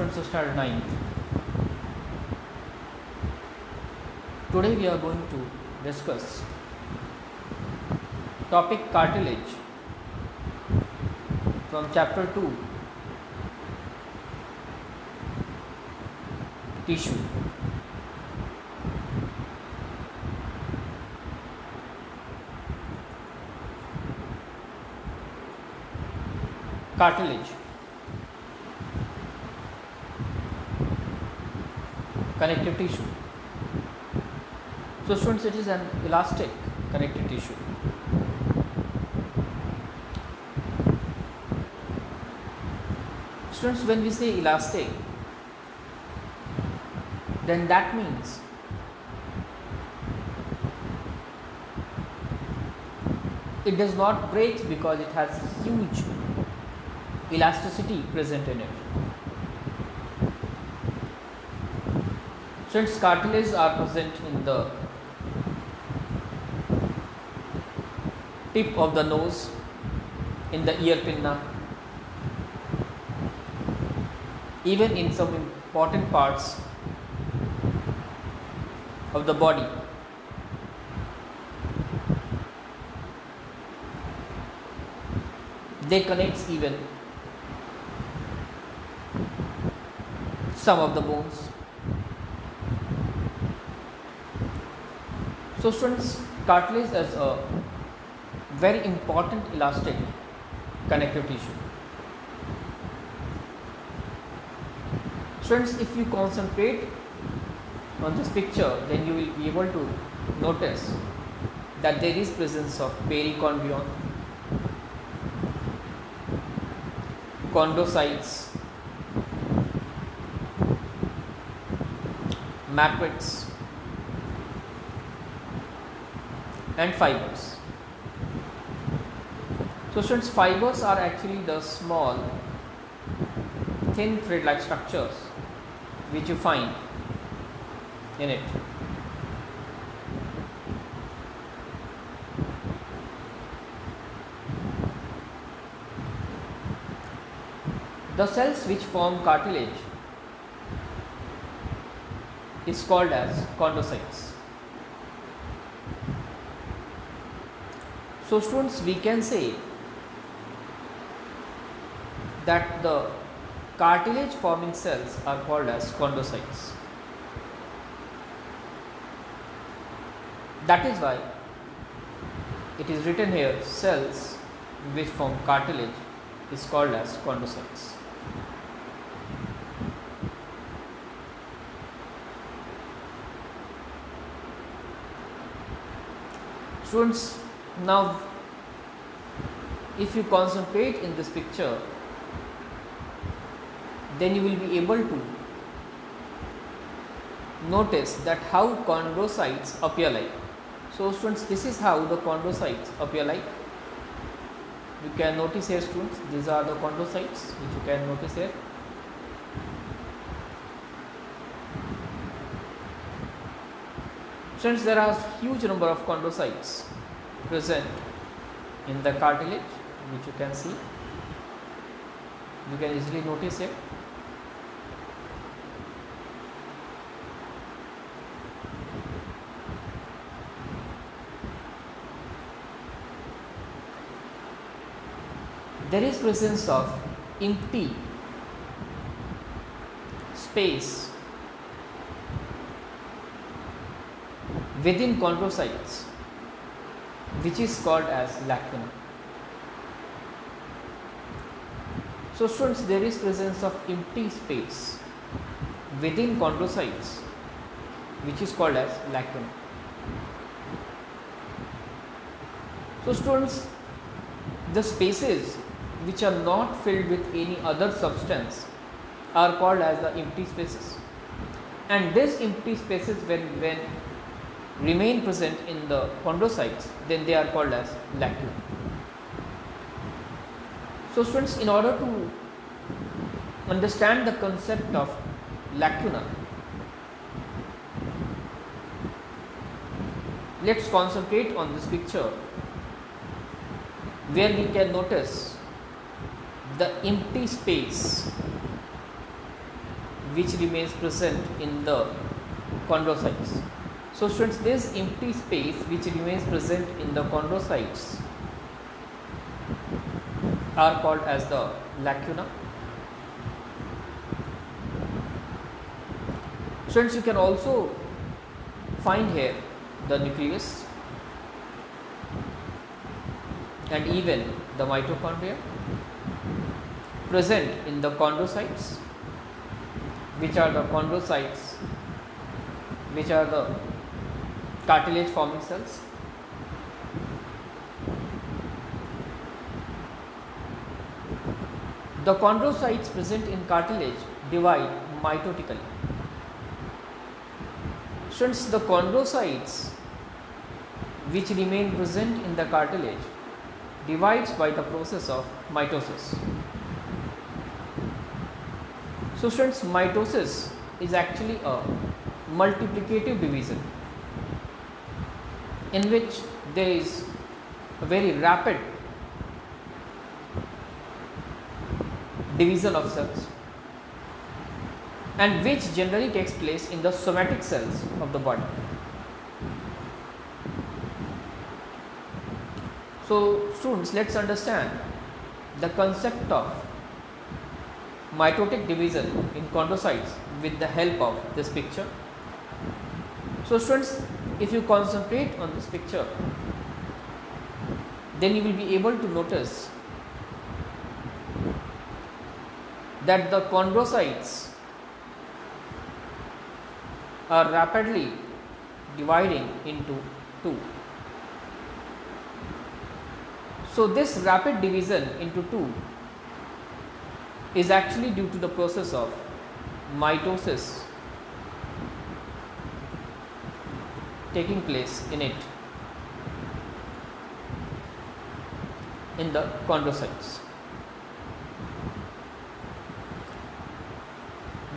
students of standard 9. Today we are going to discuss topic cartilage from chapter 2, tissue. Cartilage, connective tissue. So students, it is an elastic connective tissue. Students, when we say elastic, then that means it does not break because it has huge elasticity present in it. Since cartilages are present in the tip of the nose, in the ear pinna, even in some important parts of the body. They connect even some of the bones. So students, cartilage is a very important elastic connective tissue. Students, if you concentrate on this picture, then you will be able to notice that there is presence of perichondrion, chondrocytes, matrix, and fibers. So students, fibers are actually the small thin thread like structures which you find in it. The cells which form cartilage is called as chondrocytes. So students, we can say that the cartilage forming cells are called as chondrocytes. That is why it is written here, cells which form cartilage is called as chondrocytes. Students, now if you concentrate in this picture, then you will be able to notice that how chondrocytes appear like. So students, this is how the chondrocytes appear like. You can notice here students, these are the chondrocytes which you can notice here. Since there are huge number of chondrocytes present in the cartilage, which you can see, you can easily notice here. There is presence of empty space within chondrocytes, which is called as lacuna. So students, there is presence of empty space within chondrocytes, which is called as lacuna. So students, the spaces which are not filled with any other substance are called as the empty spaces, and these empty spaces when remain present in the chondrocytes, then they are called as lacuna. So students, in order to understand the concept of lacuna, let's concentrate on this picture where we can notice the empty space which remains present in the chondrocytes. So students, this empty space which remains present in the chondrocytes are called as the lacuna. Students, you can also find here the nucleus and even the mitochondria present in the chondrocytes, which are the cartilage forming cells. The chondrocytes present in cartilage divide mitotically. Students, the chondrocytes which remain present in the cartilage divides by the process of mitosis. So students, mitosis is actually a multiplicative division in which there is a very rapid division of cells, and which generally takes place in the somatic cells of the body. So students, let's understand the concept of mitotic division in chondrocytes with the help of this picture. So students, if you concentrate on this picture, then you will be able to notice that the chondrocytes are rapidly dividing into two. So this rapid division into two is actually due to the process of mitosis taking place in it, in the chondrocytes.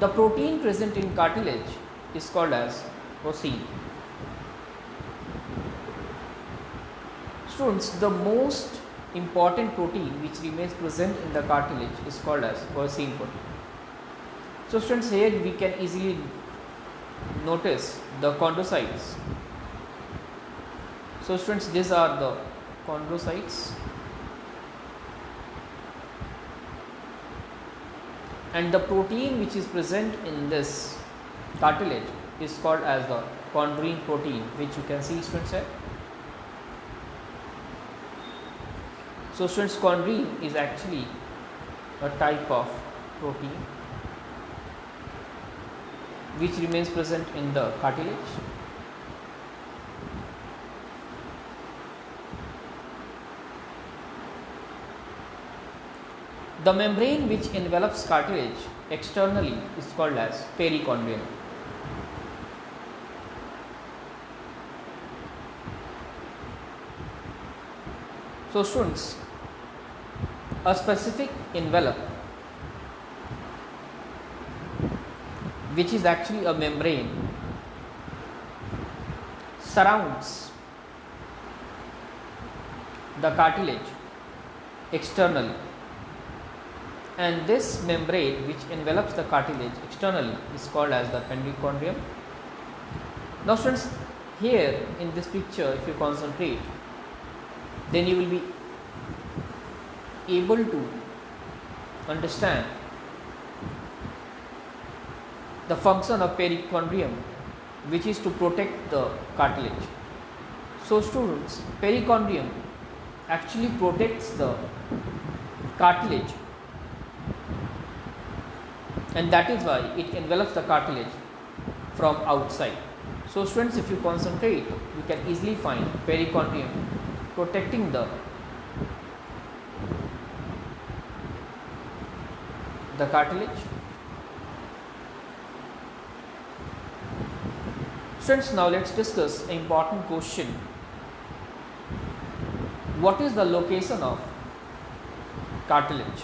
The protein present in cartilage is called as porcine. Students, the most important protein which remains present in the cartilage is called as porcine protein. So students, here we can easily notice the chondrocytes. So students, these are the chondrocytes, and the protein which is present in this cartilage is called as the chondrine protein, which you can see students here. So students, chondrine is actually a type of protein which remains present in the cartilage. The membrane which envelops cartilage externally is called as perichondrium. So students, a specific envelope which is actually a membrane surrounds the cartilage externally, and this membrane which envelops the cartilage externally is called as the perichondrium. Now students, here in this picture, if you concentrate, then you will be able to understand the function of perichondrium, which is to protect the cartilage. So students, perichondrium actually protects the cartilage, and that is why it envelops the cartilage from outside. So students, if you concentrate, you can easily find perichondrium protecting the cartilage. Students, now let's discuss an important question. What is the location of cartilage?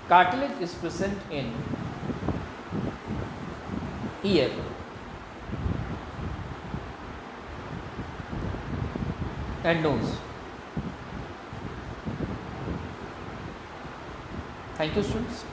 Cartilage is present in ear, and nose. Thank you, students.